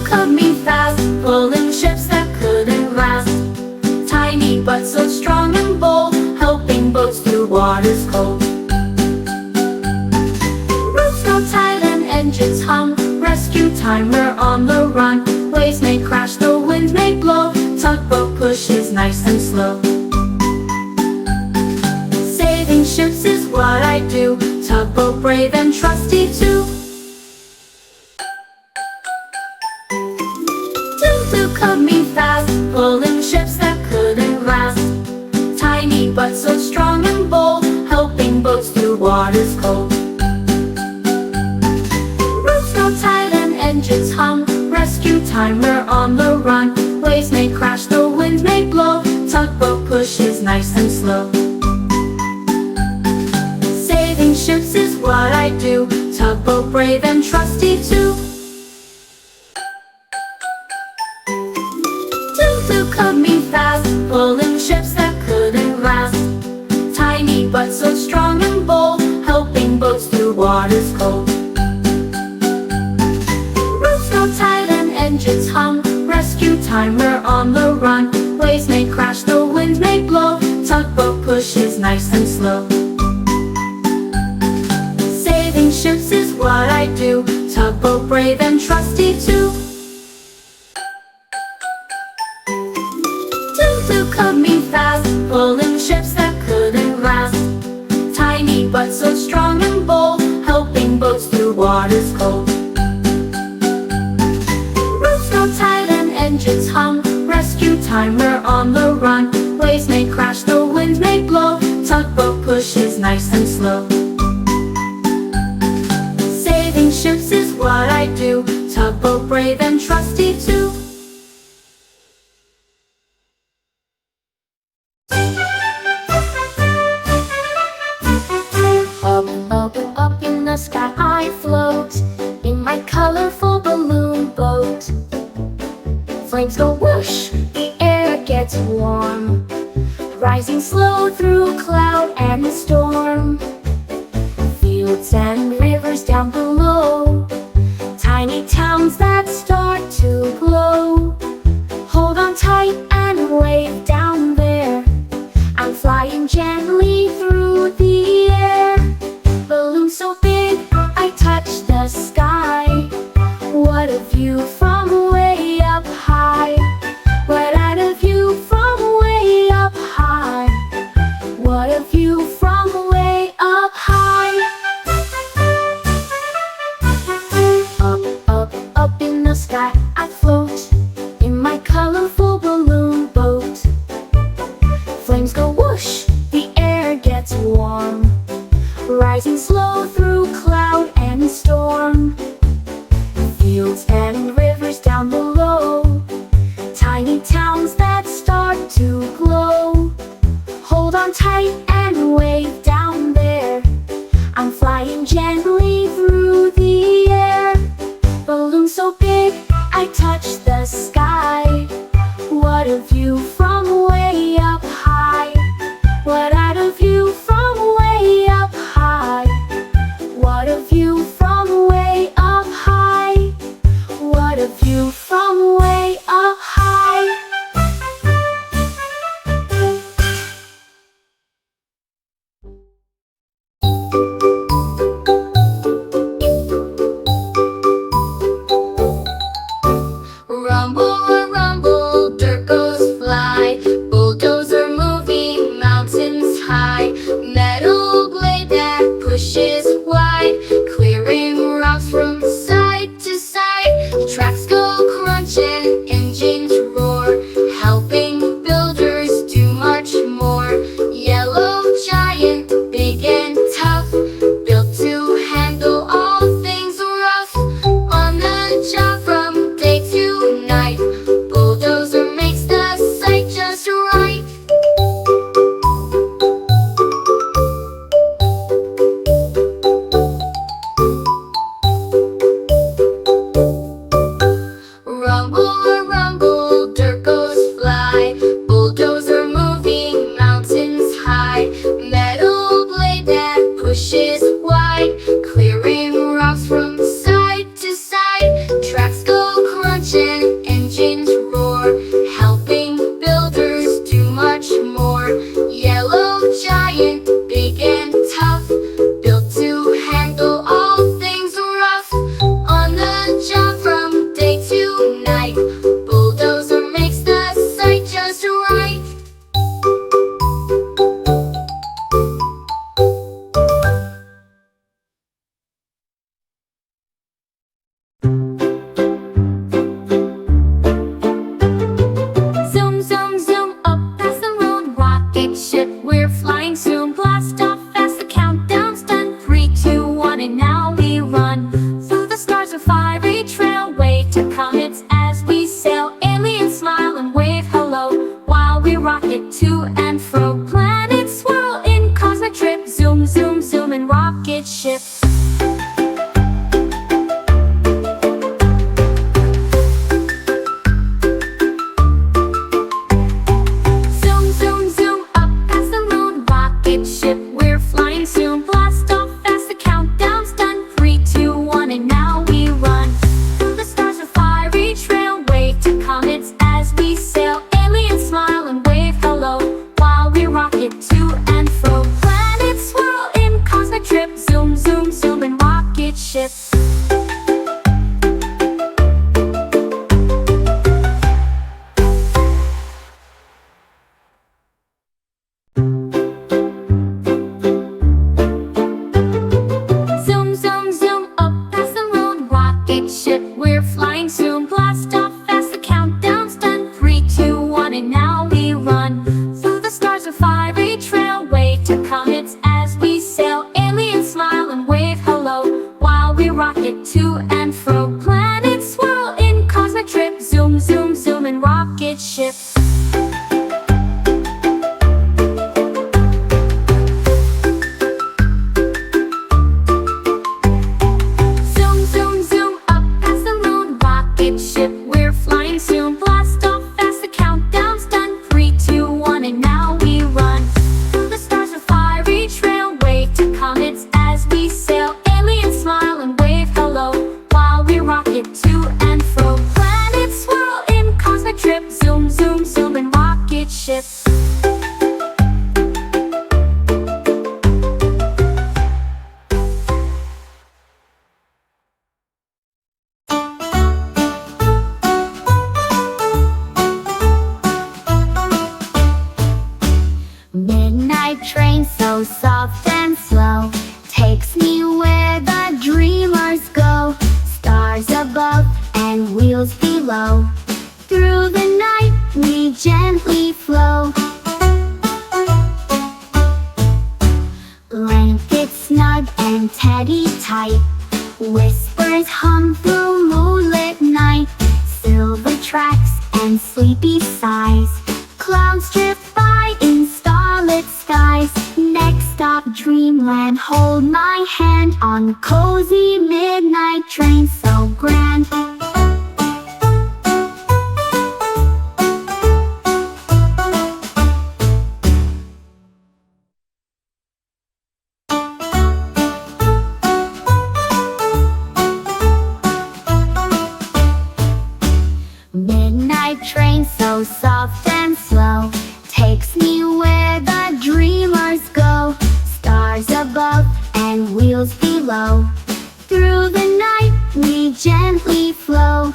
coming fast, pulling ships that couldn't last. Tiny but so strong and bold, helping boats through waters cold. Ropes go tight and engines hum, rescue time, we're on the run. Waves may crash, the wind may blow, tugboat pushes nice and slow. Saving ships is what I do, tugboat brave and trusty too. Coming fast, pulling ships that couldn't last. Tiny but so strong and bold, helping boats through waters cold. Ropes go tight and engines hum, rescue time, we're on the run. Waves may crash, the wind may blow, tugboat pushes nice and slow. Saving ships is what I do, tugboat brave and trusty too. Coming fast, pulling ships that couldn't last. Tiny but so strong and bold, helping boats through waters cold. Ropes go tight and engines hum, rescue time, we're on the run. Waves may crash, the wind may blow, tugboat pushes nice and slow. Saving ships is what I do, tugboat brave and trusty too. Coming fast, pulling ships that couldn't last. Tiny but so strong and bold, helping boats through waters cold. Ropes go tight and engines hum, rescue time, we're on the run. Waves may crash, the wind may blow, tugboat pushes nice and slow. Saving ships is what I do, tugboat brave and trusty too. Up in the sky I float, in my colorful balloon boat. Flames go whoosh, the air gets warm, rising slow through cloud and storm. Fields and rivers down below, tiny towns that start to glow. Hold on tight and wave down there, I'm flying gently through the air. Balloon so big, I touch the sky. What a view from way up high. What a view from way up high. What a view from ship. Zoom, zoom, zoom up past the moon, rocket ship, we're flying soon. Blast off as the countdown's done. 3, 2, 1, and now we run through the stars, a fiery trail. Wave to comets as we sail. Aliens smile and wave hello while we rocket to and fro. Planets swirl in cosmic trip. Zoom, zoom, zoom, and rocket ship. Zoom, zoom, zoom up past the moon, rocket ship, we're flying soon. Blast off as the countdown's done. 3, 2, 1, and now we run through the stars, a fiery trail. Wave to comets as we sail. Aliens smile and wave hello while we rocket to and fro. Planets swirl in cosmic trip. Zoom, zoom, zoom, and rocket ship. Midnight train, so soft and slow, takes me where the dreamers go. Stars above and wheels below. Through the night we gently flow. Blankets snug and teddy tight. Whispers hum through moonlit night. Silver tracks and sleepy sighs. Clouds drift by in starlit skies. Next stop dreamland, hold my hand on cozy midnight train so grand. Midnight train, so soft and slow, takes me where the dreamers go. Stars above and wheels below. Through the night we gently flow.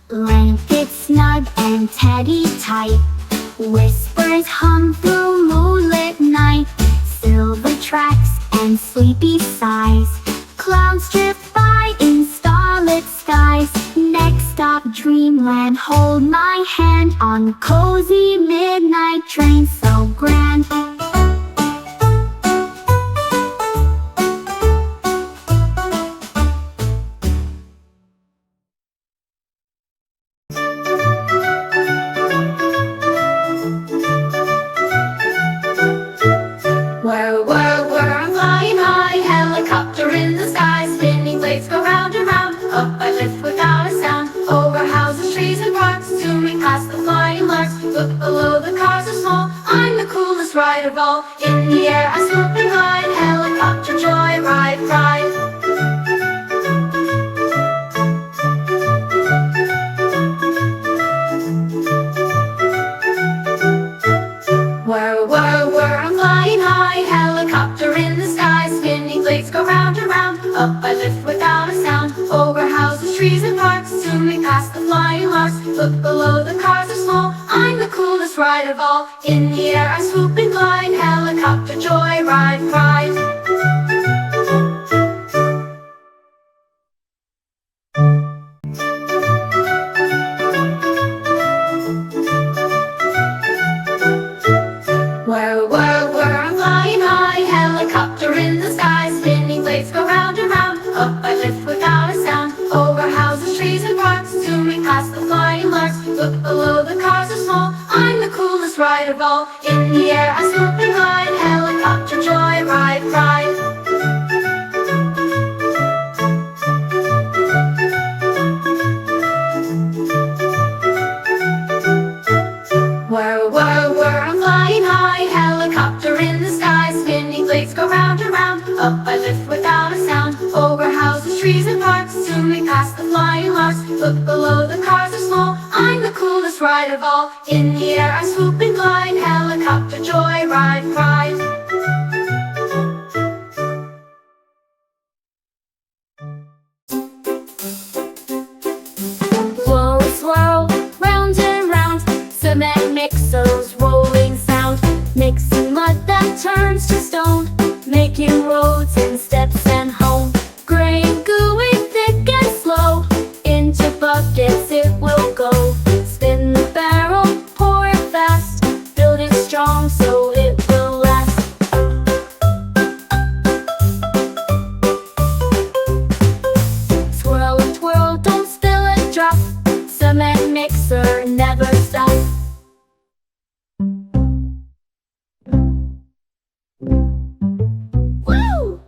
Blankets snug and teddy tight. Whispers hum through moonlit night. Silver tracks and sleepy sighs. Clouds drift by in starlit skies. Next stop dreamland, hold my hand on cozy midnight train so grand. Whir, I'm flying high, helicopter in the sky. Spinning blades go round and round, up I lift without a sound. Over houses, trees and parks, zooming past the flying larks. Look below, the cars are small, I'm the coolest ride of all. In the air I swoop and glide, helicopter joy ride, ride. Whir, I'm flying high, helicopter in the sky. Spinning blades go round and round, up I lift without a sound. Over houses, trees and parks, zooming past the flying larks. Look below, the cars are small, I'm the coolest ride of all. In the air I swoop and glide, helicopter joy ride, ride. Whir, I'm flying high, helicopter in the sky. Spinning blades go round and round, up I lift without a sound. Over houses, trees and parks, zooming past the flying larks. Look below, the cars are small, I'm the coolest ride of all. In the air I swoop and glide, helicopter joy ride, ride. Whir, I'm flying high, helicopter in the sky. Spinning blades go round and round, up I lift without a sound. Over houses, trees and parks, zooming past the flying larks. Look below, the cars are small, I'm the coolest ride of all. In the air I swoop and glide, helicopter joy ride, ride. mixers, rolling sound, mixing mud that turns to stone, making roads and steps and home. Grain gooey, thick and slow, into buckets it will go. Spin the barrel, pour it fast, build it strong so it will last. Swirl and twirl, don't spill a drop, cement mixer never stop. Woo!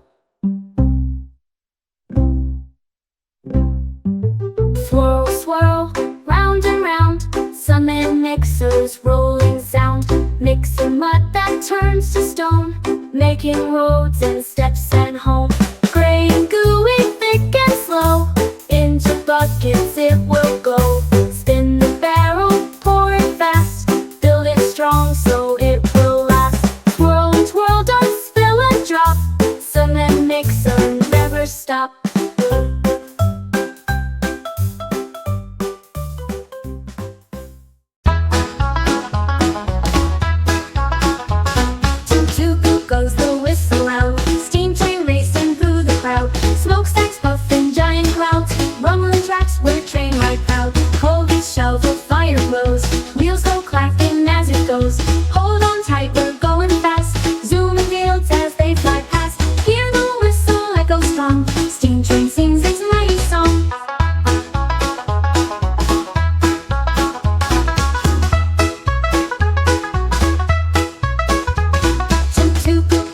Swirl, swirl, round and round, cement mixers, rolling sound, mixing mud that turns to stone, making roads and steps and home. Grain gooey, thick and slow, into buckets it will go. Spin the barrel, pour it fast, build it strong so it will last. Twirl and twirl, don't spill a drop, cement mixer never stop. Goes the whistle loud, steam train racing through the crowd, smokestacks puffing, giant clouds, rumbling tracks where train ride proud. Hold each shovel, fire glows, wheels go clacking as it goes. Hold on tight, we're going fast, zooming fields as they fly past. Hear the whistle echo strong, steam train sings its mighty song.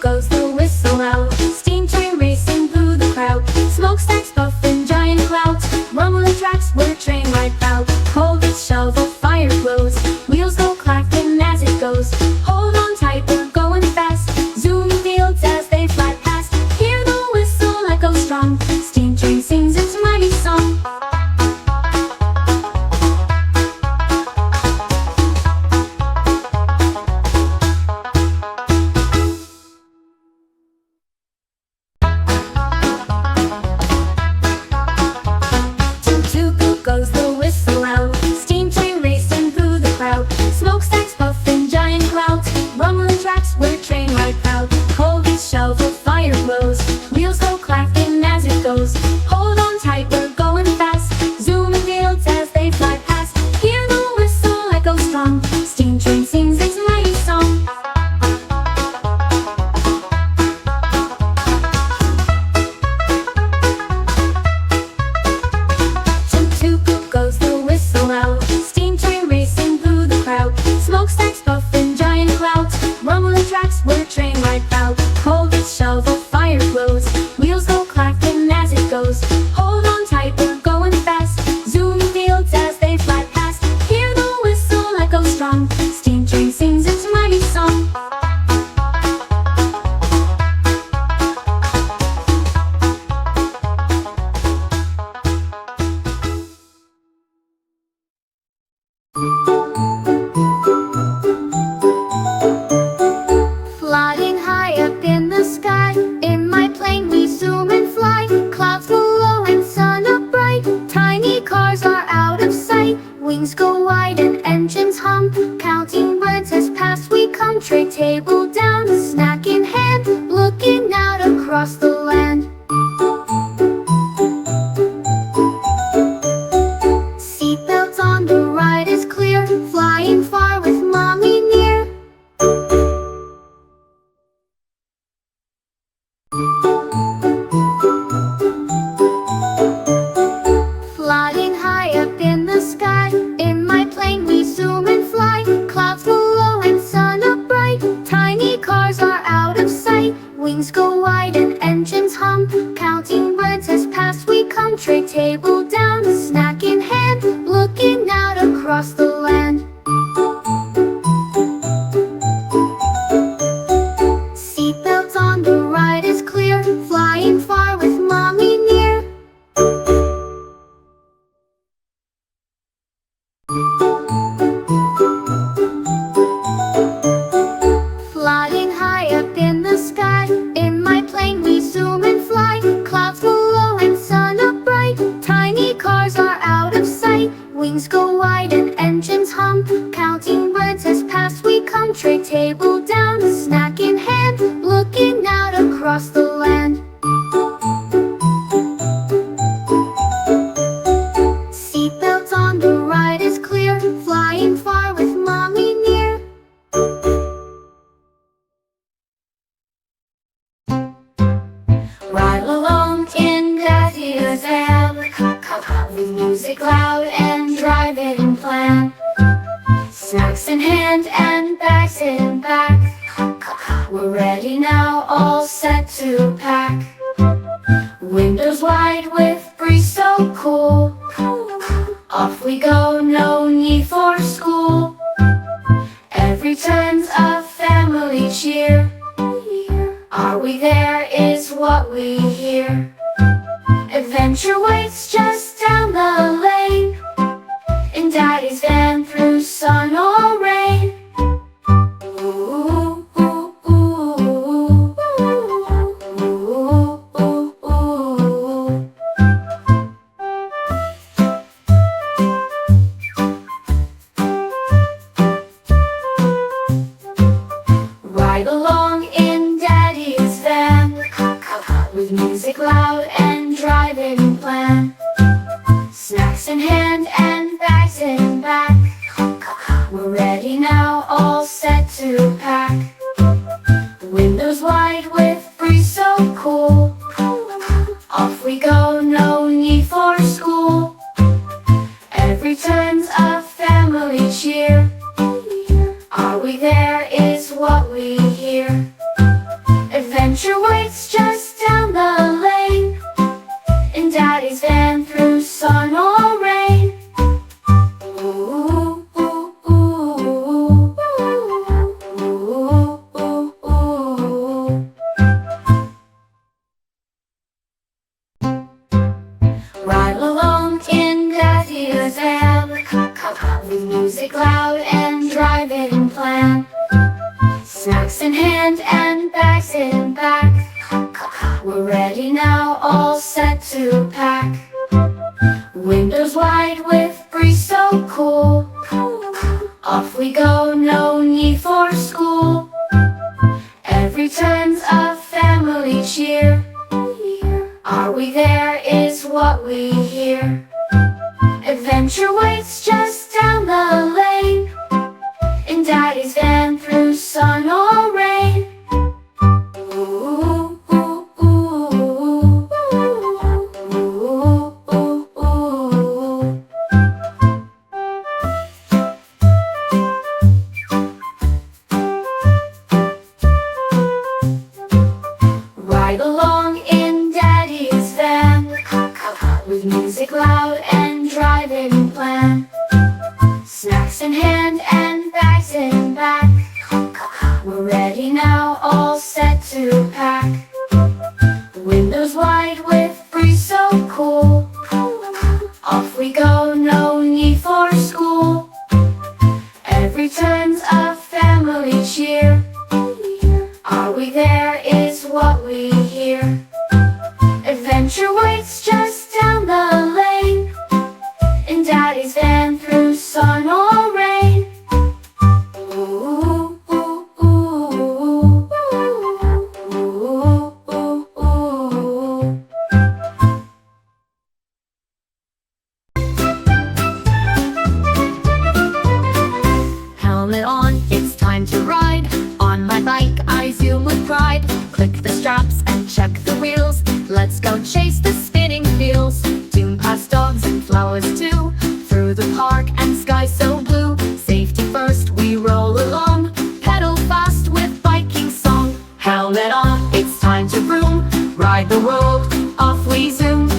Goes the whistle loud, steam train racing through the crowd, smokestacks puffing, giant clouds, rumbling tracks where train ride proud. Hold each shovel, fire glows, wheels go clacking as it goes. Hold on tight, we're going fast, zooming fields as they fly past. Hear the whistle echo strong, steam train sings its mighty song. Goes the whistle loud, steam train racing through the crowd, smokestacks puffing, giant clouds, rumbling tracks where train ride proud. Hold each shovel, fire glows, wheels go clacking as it goes. Hold on tight, we're going fast, zooming fields as they fly past. Hear the whistle echo strong, steam train sings its mighty song. Goes the whistle loud, steam train racing through the crowd, smokestacks puffing, giant clouds, rumbling tracks where train ride proud. Hold each shovel, fire glows, wheels go clacking as it goes. Hold on tight, we're going fast, zooming fields as they fly past. Hear the whistle echo strong, steam train sings its mighty song. Flying high up in the sky, in my plane we zoom and fly. Clouds below and sun up bright, tiny cars are out of sight. Wings go wide and engines hum, counting birds as past we come. Tray table down, snack in hand, looking out across the land. Seatbelts on, the ride is clear, flying far with mommy near. Flying high up in the sky, in my plane we zoom and fly. Clouds below and sun up bright, tiny cars are out of sight. Wings go wide and engines hum, counting birds as past we come. Tray table down, snack in hand, looking out across the land. Seatbelts on, the ride is clear, flying far with mommy near. Flying high up in the sky, in my plane we zoom and fly. Clouds below and sun up bright, tiny van, with music loud and drive-in plan. Snacks in hand and bags in back. We're ready now, all set to pack. Windows wide with breeze so cool. Off we go, no need for school. Every turn's a family cheer. Are we there is what we hear. Adventure waits just down the lane, in Daddy's van through sun or rain. Ooh, ooh, ooh, ooh, ooh, ooh, ooh. Ride along in Daddy's van, with music loud and drive-in plan. Snacks in hand and bags in back. We're ready now, all set to pack. Windows wide with breeze so cool. Off we go, no need for school. Every turn's a family cheer. Are we there is what we hear. Adventure waits just down the lane, in Daddy's van through sun or rain. Ooh, ooh, ooh, ooh, ooh, ooh. Ride along in Daddy's van, with music loud and drive-in plan. Snacks in hand and bags in back. We're ready now, all set to pack. Windows wide with breeze so cool. Off we go, no need for school. Every turn's a family cheer. Are we there is what we hear. Adventure waits just down the lane, in Daddy's van through sun or rain. Ooh, ooh, ooh, ooh, ooh, ooh. Ride along in Daddy's van, with music loud and drive-in plan. Snacks in hand and bags in back. We're ready now, all set to pack. Windows wide with breeze so cool. Off we go, no need for school. Every turn's a family cheer. Are we there is what we hear. Adventure waits just down the lane, in Daddy's van through sun or rain. Ooh, ooh, ooh, ooh, ooh, ooh. Helmet on, it's time to ride. On my bike I zoom with pride. Click the straps and check the wheels. Let's go chase the spinning wheels. Zoom past dogs and flowers too, through the park and sky so blue. Safety first, we roll along, pedal fast with biking song. Helmet on, it's time to vroom, ride the world, off we zoom.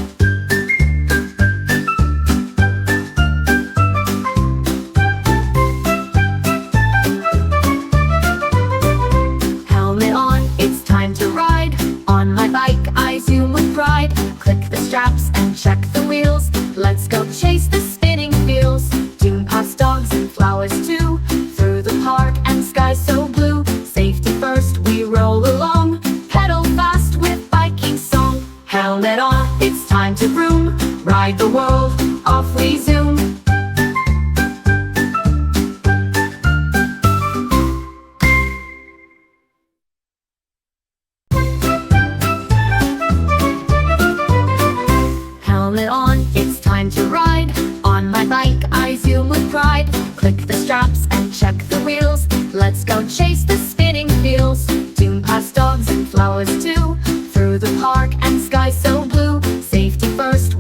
Helmet on, it's time to ride. On my bike I zoom with pride. Click the straps and check the wheels. Let's go chase the spinning wheels. Zoom past dogs and flowers too, through the park and sky so blue. Safety first, we roll along, pedal fast with biking song. Helmet on, it's time to vroom, ride the world, off we zoom. Helmet on, it's time to ride. On my bike I zoom with pride. Click the straps and check the wheels. Let's go chase the spinning wheels. Zoom past dogs and flowers too, through the park and sky so blue. Safety first,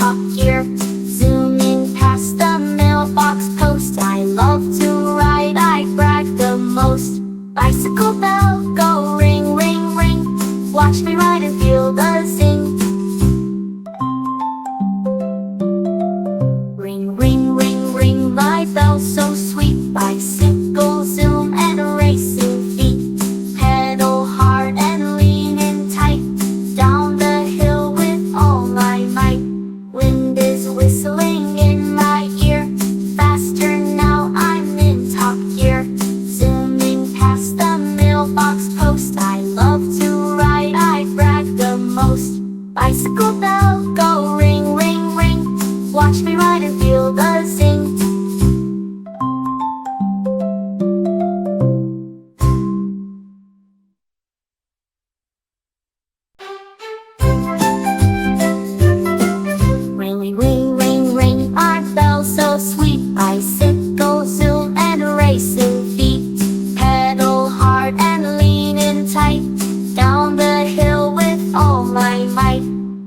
top gear. Zooming past the mailbox post, I love to ride, I brag the most. Bicycle bell, go ring, ring, ring. Watch me ride and feel the zing. Ring, ring, ring, ring, my bell so sweet. Bicycle zoom and racing feet. Pedal hard and lean in tight. Down the hill with all my might. Wind is whistling in my ear. Faster now, I'm in top gear. Zooming past the mailbox post, I love to ride, I brag the most. Bicycle bell, go ring, ring, ring. Watch me ride and feel the zing. Ring, ring, ring, ring, our bell so sweet. Bicycle zoom and racing feet. Pedal hard and lean in tight. Down the hill with all my might.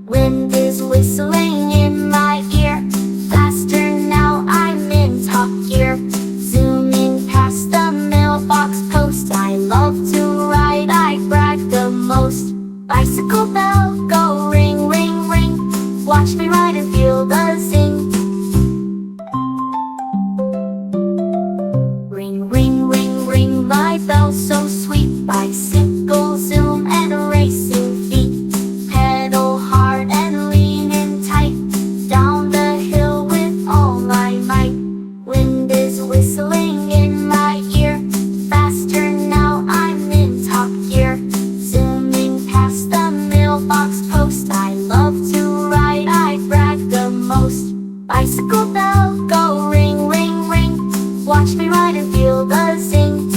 Wind is whistling in my ear. Faster now, I'm in top gear. Zooming past the mailbox post, I love to ride, I brag the most. Bicycle bell, go ring, ring, ring. Watch me ride and feel the zing. Ring, ring, ring, ring, my bell so sweet. Bicycle zoom and racing feet. Pedal hard and lean in tight. Down the hill with all my might. Wind is whistling in my ear. Faster now, I'm in top gear. Zooming past the mailbox post, I love to ride, I brag the most. Bicycle bell, go ring, ring, ring. Watch me ride and feel the zing.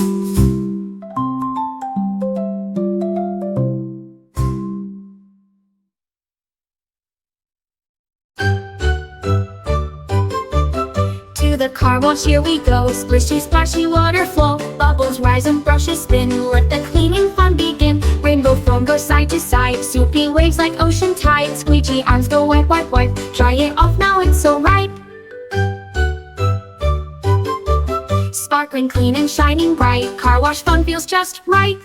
To the car wash, here we go. Splishy, splashy water flow. Bubbles rise and brushes spin. Let the cleaning fun begin. Rainbow foam goes side to side. Soupy waves like ocean tide. Squeegee arms go wipe, wipe, wipe. Dry it off now, it's so right. Sparkling clean and shining bright. Car wash fun feels just right.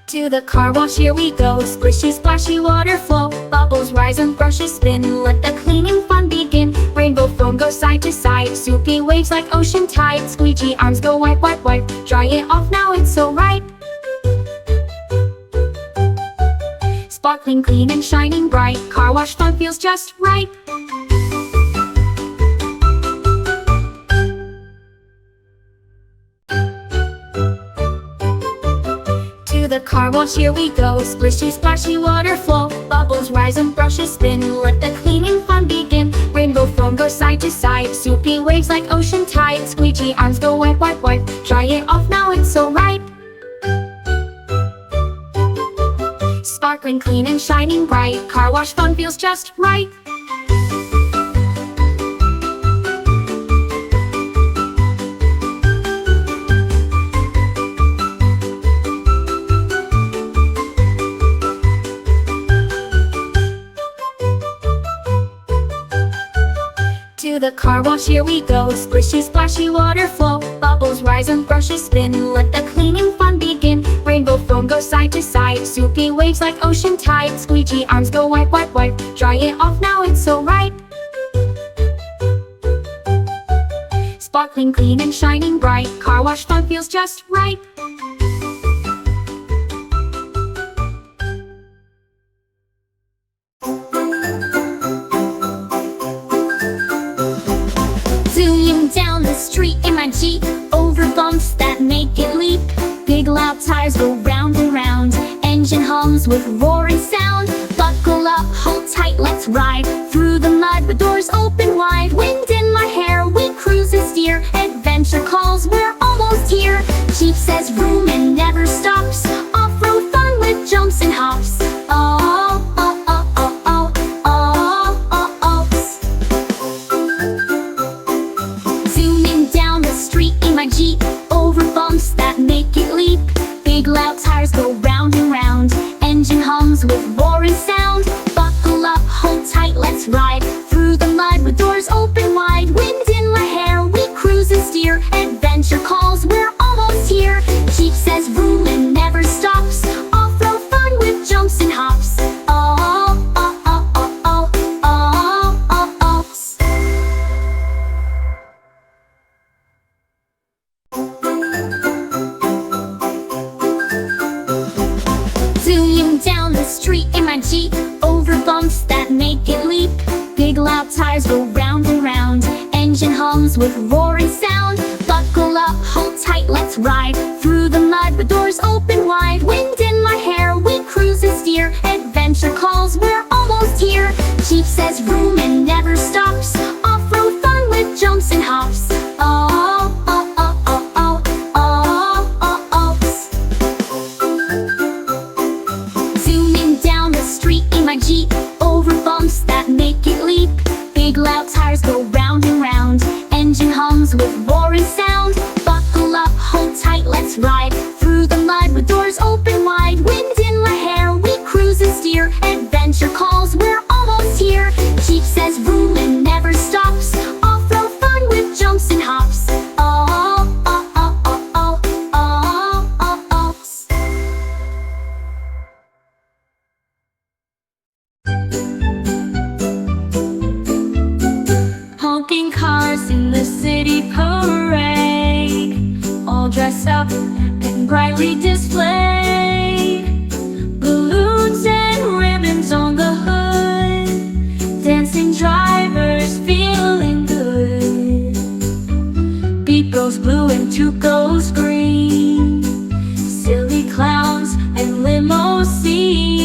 To the car wash, here we go. Splishy, splashy water flow. Bubbles rise and brushes spin. Let the cleaning fun begin. Rainbow foam goes side to side. Soupy waves like ocean tide. Squeegee arms go wipe, wipe, wipe. Dry it off now, it's so right. Sparkling clean and shining bright. Car wash fun feels just right. To the car wash, here we go. Splishy, splashy water flow. Bubbles rise and brushes spin. Let the cleaning fun begin. Rainbow foam goes side to side. Soupy waves like ocean tide. Squeegee arms go wipe, wipe, wipe. Dry it off now, it's so right. Sparkling clean and shining bright. Car wash fun feels just right. To the car wash, here we go. Splishy, splashy water flow. Bubbles rise and brushes spin. Let the cleaning fun begin. Rainbow foam goes side to side. Soupy waves like ocean tide. Squeegee arms go wipe, wipe, wipe. Dry it off now, it's so right. Sparkling clean and shining bright. Car wash fun feels just right. Zooming down the street in my Jeep, over bumps that make it leap. Big loud tires go round and round. Engine hums with roaring sound. Buckle up, hold tight, let's ride. Through the mud, the doors open wide. Wind in my hair, we cruise and steer. Adventure calls, we're almost here. Jeep says vroom and never stops. Off-road fun with jumps and hops. Oh, oh, oh, oh, oh, oh. Big loud tires go round and round. Engine hums with roaring sound. Buckle up, hold tight, let's ride through the mud, the doors open wide. Wind in my hair, we cruise and steer. Adventure calls, we're almost here. Jeep says vroom and never stops. Off-road fun with jumps and hops. Oh, oh, oh, oh, oh, oh, oh, oh. Zooming down the street in my Jeep, over bumps that make it leap. Big loud tires go round and round. Engine hums with roaring sound. Buckle up, hold tight, let's ride through the mud with doors open wide. Wind in my hair, we cruise and steer. Adventure calls, we're almost here. Jeep says vroom and never stops. Off-road fun with jumps and hops. Oh, oh, oh, oh, oh, oh, oh, oh. Honking cars in the city parade, all dressed up and brightly displayed. Balloons and ribbons on the hood, dancing drivers feeling good. Beat goes blue and toot goes green. Silly clowns and limousine.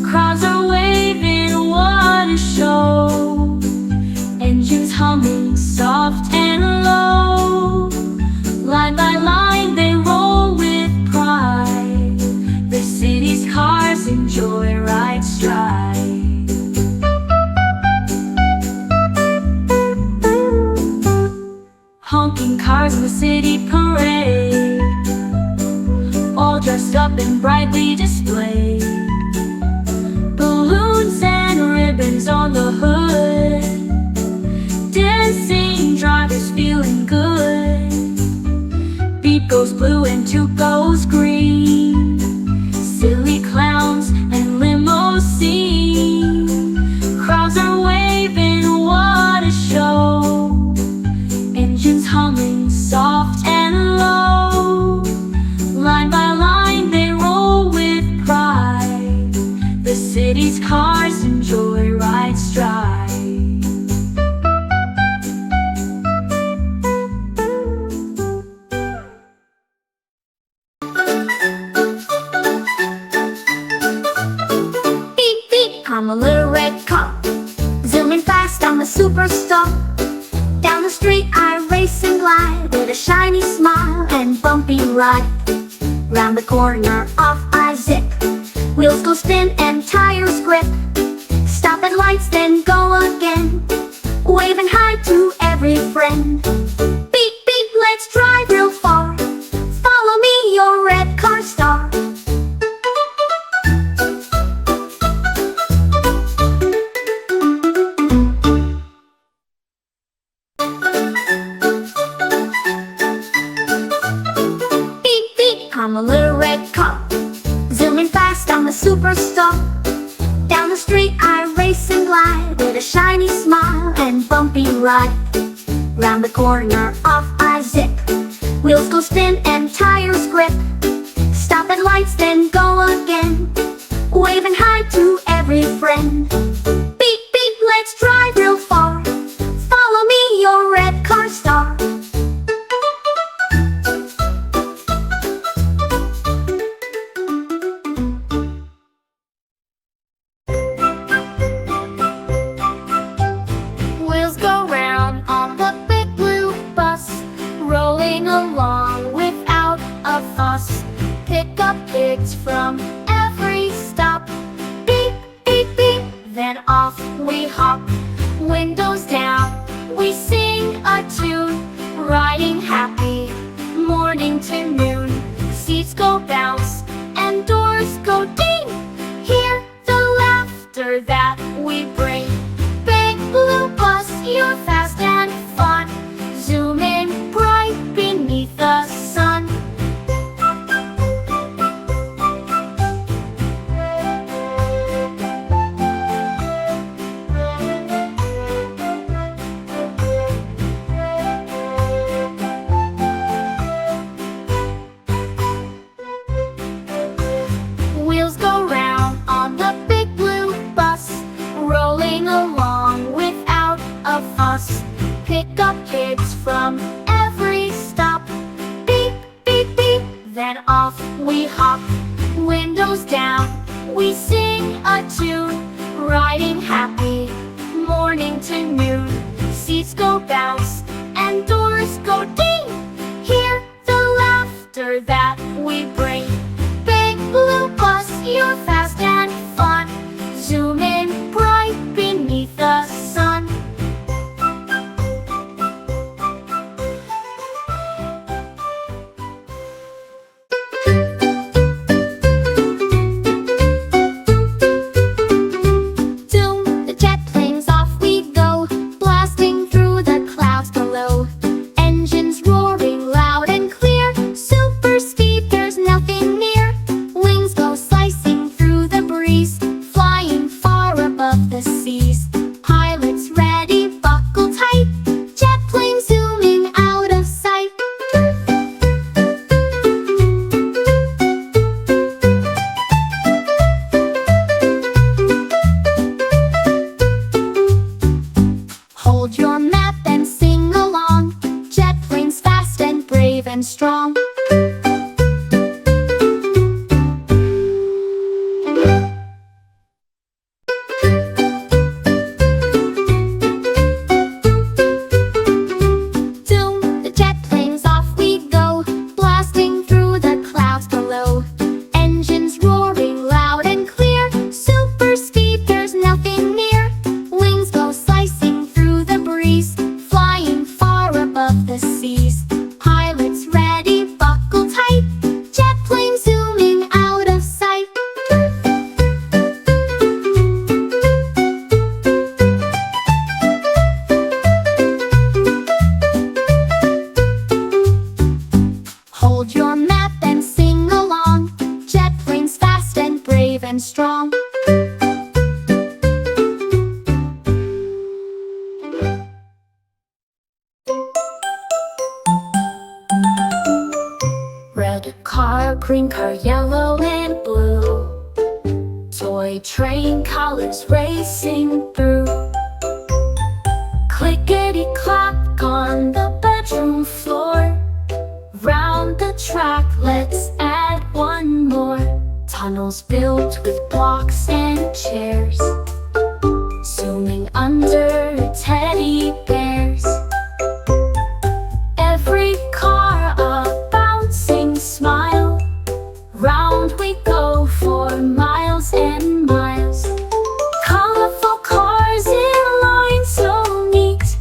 Crowds are waving, what a show. Engines humming soft and low. Line by line they roll with pride. The city's cars in joyride stride. Honking cars in the city parade, all dressed up and brightly displayed. Balloons and ribbons on the hood, dancing drivers feeling good. Beat goes blue and toot goes green. Silly clowns and limousine. Crowds are waving, what a show. Engines humming soft and low. Line by line they roll with pride. The city's cars in joyride stride. I'm a little red car, zooming fast, I'm a superstar. Down the street I race and glide, with a shiny smile and bumpy ride. Round the corner off I zip, wheels go spin and tires grip. Stop at lights then go again, waving hi to every friend. Beep beep, let's drive real far, follow me your red car star. I'm a little red car, zooming fast, I'm a superstar. Down the street I race and glide, with a shiny smile and bumpy ride. Round the corner off I zip, wheels go spin and tires grip. Stop at lights then go again, waving hi to every friend. Beep beep, let's drive real far, follow me your red car star. Along without a fuss, pick up kids from every stop. Beep, beep, beep, then off we hop. Windows down, we sing a tune, riding happy, morning to noon. Seats go bounce and doors go ding. Hear the laughter that we bring. Big blue bus, you're fast and fun, zooming bright beneath the sun. Wheels go we hop, windows down, we sing a tune, riding happy, morning to noon. Seats go bounce, and doors go ding. Hear the laughter that we bring. Big blue bus, you're fast and fun. Zoom in bright beneath the sun. Zoom, the jet planes, off we go, blasting through the clouds below. Engines roaring loud and clear, super speed, there's nothing near. Wings go slicing through the breeze, flying far above the seas. Pilots ready, buckle tight, jet plane zooming out of sight. Hold your map and sing along, jet planes fast and brave and strong. Zoom, the jet planes, off we go, blasting through the clouds below. Engines roaring loud and clear, super speed, there's nothing near. Wings go slicing through the breeze, flying far above the seas. Pilots ready, buckle tight, jet plane zooming out of sight. Hold your map and sing along, jet planes fast and brave and strong. Red car, green car, yellow and blue. Toy train, colors racing through. Clickety-clack on the bedroom floor. Round the track, let's add one more. Tunnels built with blocks and chairs, zooming under teddy bears. Every car a bouncing smile. Round we go for miles and miles. Colorful cars in line so neat.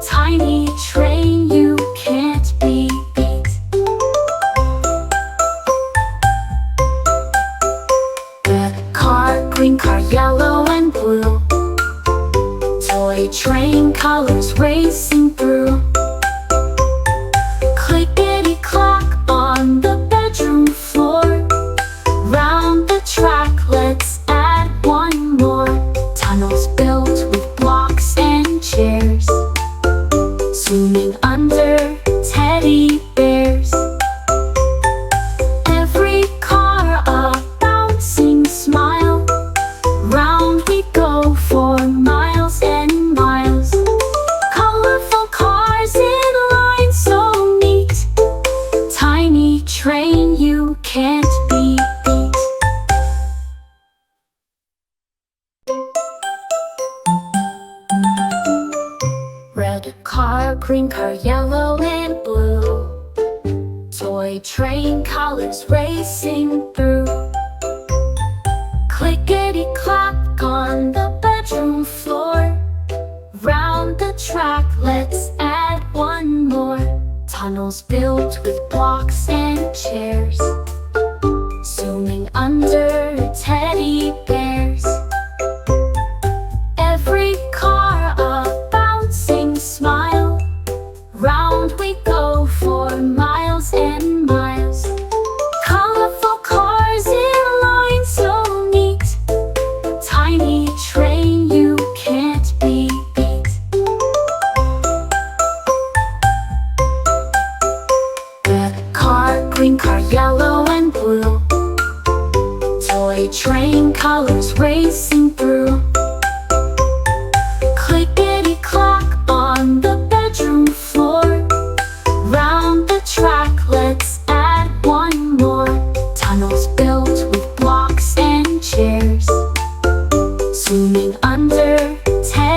Tiny train, you can't be beat. Red car, green car, yellow and blue. Toy train, colors racing through. Clickety-clack on the bedroom floor. Round the track, let's add one more. Tunnels built with blocks and chairs, zooming under teddy bears. Every car a bouncing smile. Round we go for miles and miles. Colorful cars in line so neat. Tiny train, you can't be beat. Red car, green car, yellow and blue. Toy train, colors racing through. Clickety-clack on the bedroom floor. Round the track, let's add one more. Tunnels built with blocks and chairs, zooming under teddy bears. Every car a bouncing smile. Round we go for miles and miles. Colorful cars in line so neat. Tiny train, you can't be beat.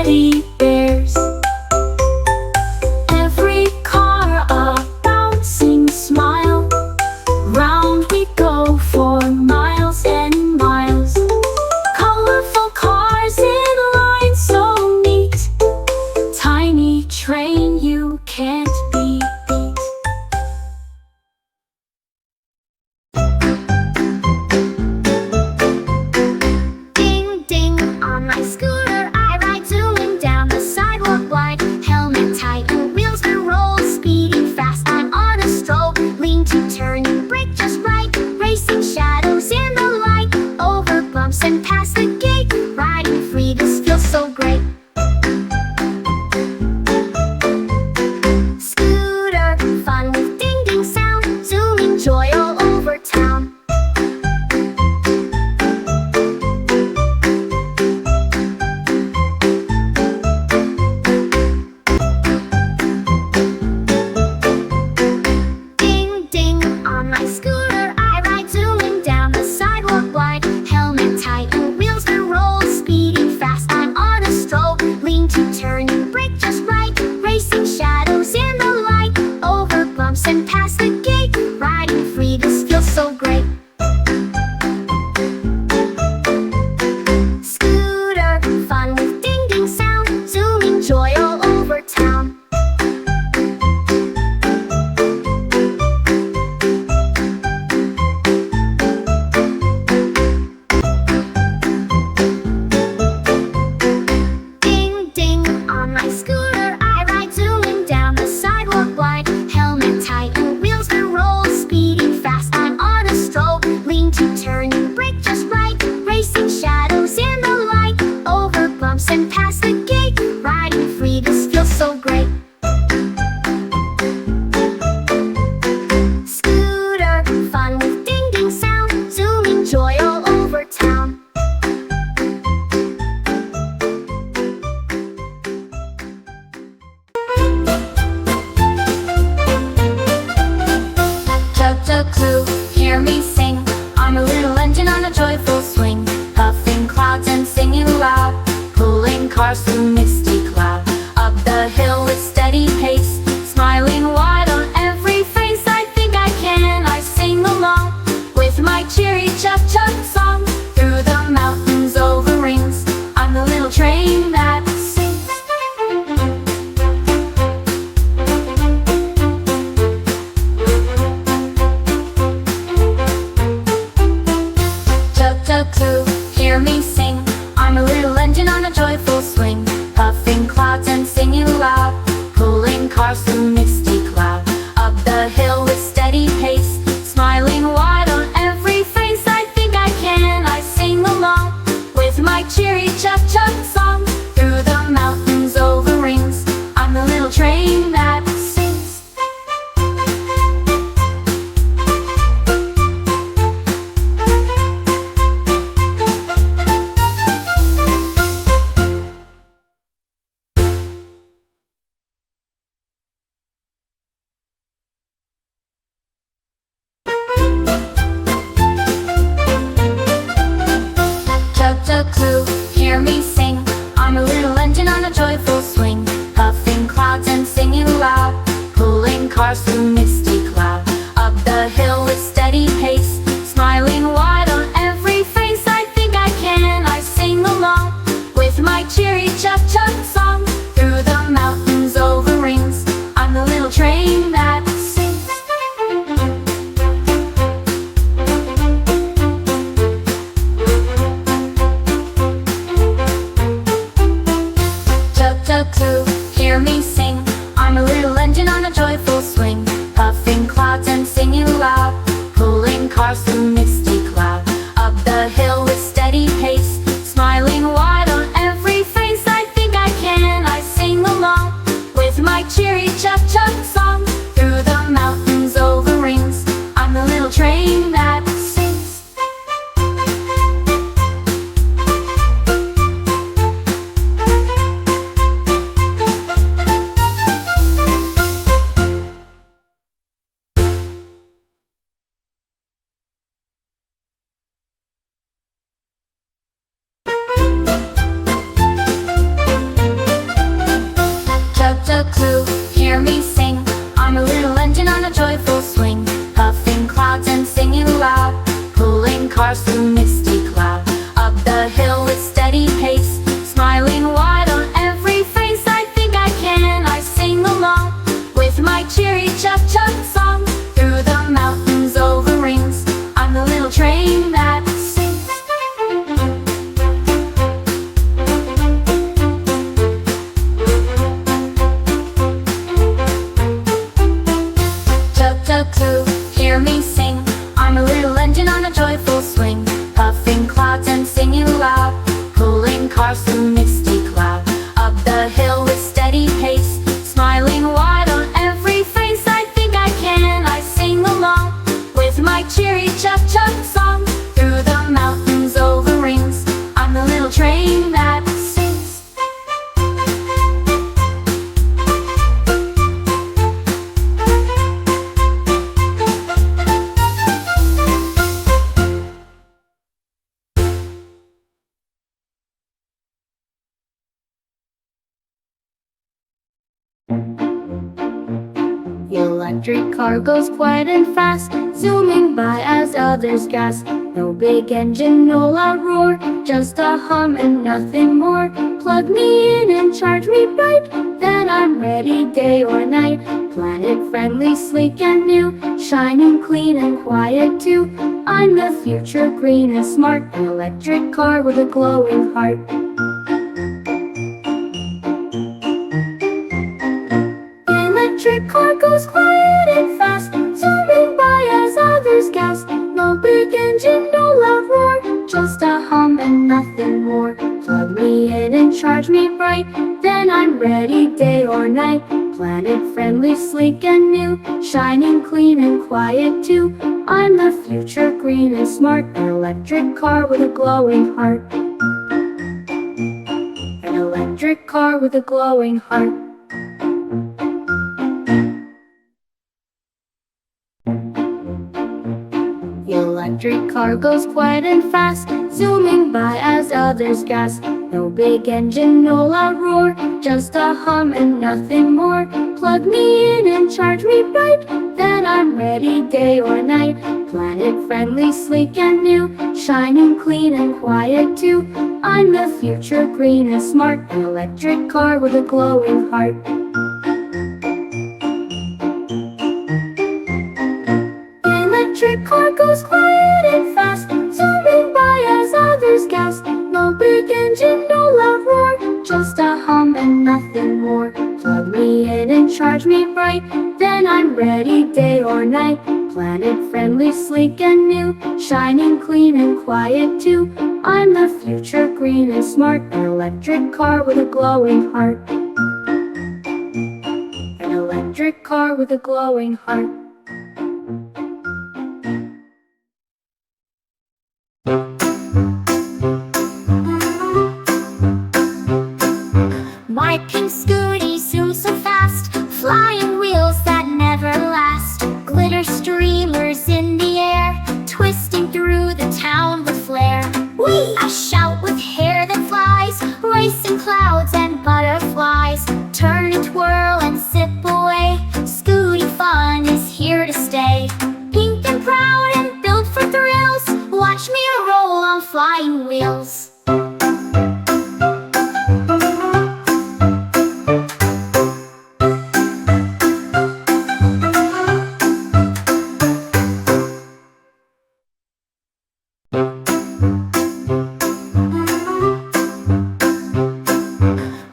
teddy bears. Every car a bouncing smile. Round we go for miles and miles. Colorful cars in line so neat. Tiny train you can't beat. Ding ding, on my scooter I ride, zooming down the sidewalk wide. Helmet tight and wheels to roll, speeding fast I'm on a stroll. Lean to turn and brake just right, racing shadows in the light. Over bumps and past the gate, riding free, this feels so great. Scooter, fun with ding ding sound, zooming joy all over town. Ding ding, on my scooter I ride, zooming down the sidewalk wide. Helmet tight and wheels to roll, speeding fast I'm on a stroll. Lean to turn and brake just right, racing shadows in the light. Over bumps and past the gate, riding free, this feels so great. Scooter, fun with ding ding sound, zooming joy all over town. Ding ding, on my scooter I ride, zooming down the sidewalk wide. Helmet tight and wheels to roll, speeding fast I'm on a stroll. Lean to turn and brake just right, racing shadows in the light. Over bumps and past the gate, riding free, this feels so great. Scooter, fun with ding ding sound, zooming joy all over town. Chug chug choo, hear me sing. I'm a little engine on a joyful swing, puffing clouds and singing loud, pulling cars through misty cloud. Up the hill with steady pace, smiling wide on every face. I think I can, I sing along with my cheery chug chug song. Through the mountains over rings, I'm the little train that sings. Chug chug choo, hear me sing. I'm a little engine on a joyful swing, puffing clouds and singing loud, pulling cars through misty cloud. Up the hill with steady pace, smiling wide on every face. I think I can, I sing along with my cheery chug chug song. Through the mountains over rings, I'm the little train that sings. Chug chug choo, hear me sing. I'm a little engine on a joyful swing, puffing clouds and singing loud, pulling cars through misty cloud. Up the hill with steady pace, smiling wide on every face. I think I can, I sing along with my cheery chug chug song. Through the mountains over rings, I'm the little train that sings. Chug chug choo, hear me sing. I'm a little engine on a joyful swing, puffing clouds and singing loud, pulling cars through misty cloud. Up the hill with steady pace, smiling wide on every face. I think I can, I sing along with my cheery chug chug song. Through the mountains over rings, I'm the little train that sings. electric car goes quiet and fast, zooming by as others gasp. No big engine, no loud roar, just a hum and nothing more. Plug me in and charge me bright, then I'm ready day or night. Planet friendly, sleek and new, shining clean and quiet too. I'm the future, green and smart, an electric car with a glowing heart. Electric car goes quiet and fast, zooming by as others gasp. No big engine, no loud roar, just a hum and nothing more. Plug me in and charge me bright, then I'm ready day or night. Planet friendly, sleek and new, shining clean and quiet too. I'm the future, green and smart, an electric car with a glowing heart. An electric car with a glowing heart. The electric car goes quiet and fast, zooming by as others gasp. No big engine, no loud roar, just a hum and nothing more. Plug me in and charge me bright, then I'm ready day or night. Planet friendly, sleek and new, shining clean and quiet too. I'm the future, green and smart, an electric car with a glowing heart. Electric car goes quiet and fast, zooming by as others gasp. No big engine, no loud roar, just a hum and nothing more. Plug me in and charge me bright, then I'm ready day or night. Planet friendly, sleek and new, shining clean and quiet too. I'm the future, green and smart, an electric car with a glowing heart. An electric car with a glowing heart. My pink scooty zooms so fast, flying wheels that never last. Glitter streamers in the air, twisting through the town with flair. Whee! I shout with hair that flies, racing clouds and butterflies. Turn and twirl and zip away, scooty fun is here to stay. Pink and proud and built for thrills, watch me roll on flying wheels.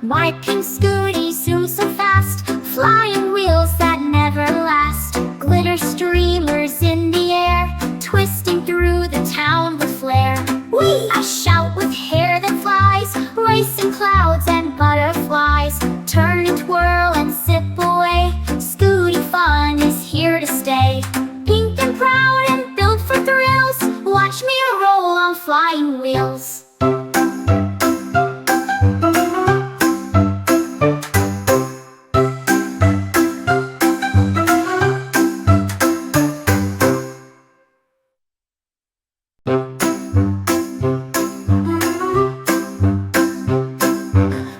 My pink scooty zooms so fast, flying wheels that never last. Glitter streamers in the air, twisting through the town with flair. Whee! I shout with hair that flies, racing clouds and butterflies. Turn and twirl and zip away, scooty fun is here to stay. Pink and proud and built for thrills, watch me roll on flying wheels.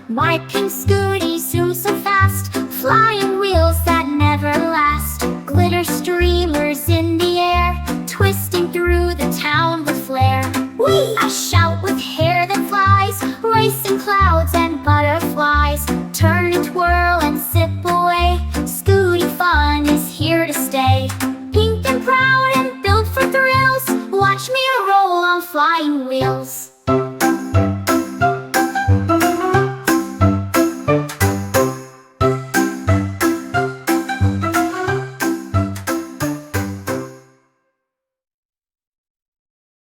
My pink scooty zooms so fast, flying wheels that never last. Glitter streamers in the air, twisting through the town with flair. Whee! I shout with hair that flies, racing clouds and butterflies. Turn and twirl and zip away, scooty fun is here to stay. Pink and proud and built for thrills, watch me roll on flying wheels.